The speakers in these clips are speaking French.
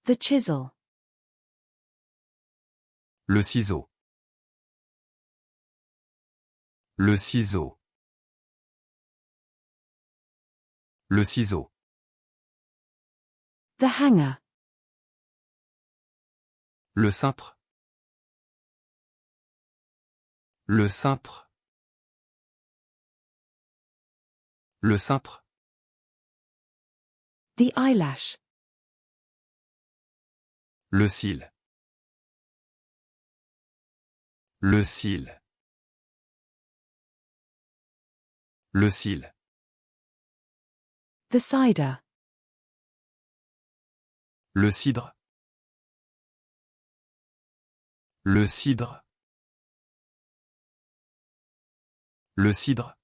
The chisel. Le ciseau. Le ciseau. Le ciseau. The hanger. Le cintre. Le cintre. Le cintre. The eyelash. Le cil. Le cil. Le cil. The cider. Le cidre. Le cidre. Le cidre.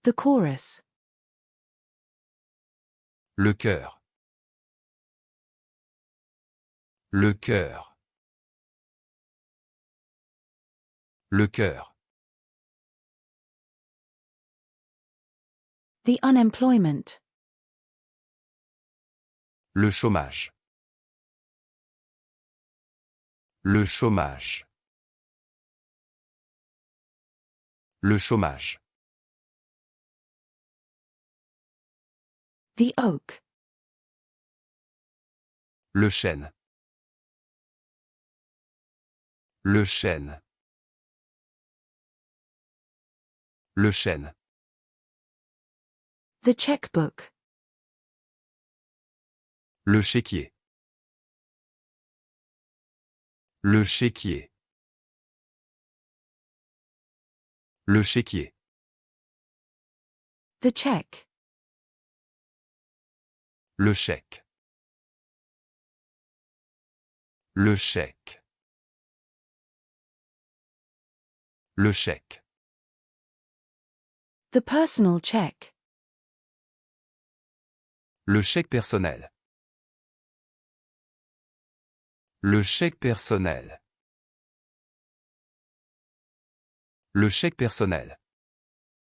The chorus. Le chœur. Le chœur. Le chœur. The unemployment. Le chômage. Le chômage. Le chômage. The oak. Le chêne. Le chêne. Le chêne. The checkbook. Le chéquier. Le chéquier. Le chéquier. The check. Le chèque. Le chèque. Le chèque. The personal check. Le chèque personnel. Le chèque personnel. Le chèque personnel.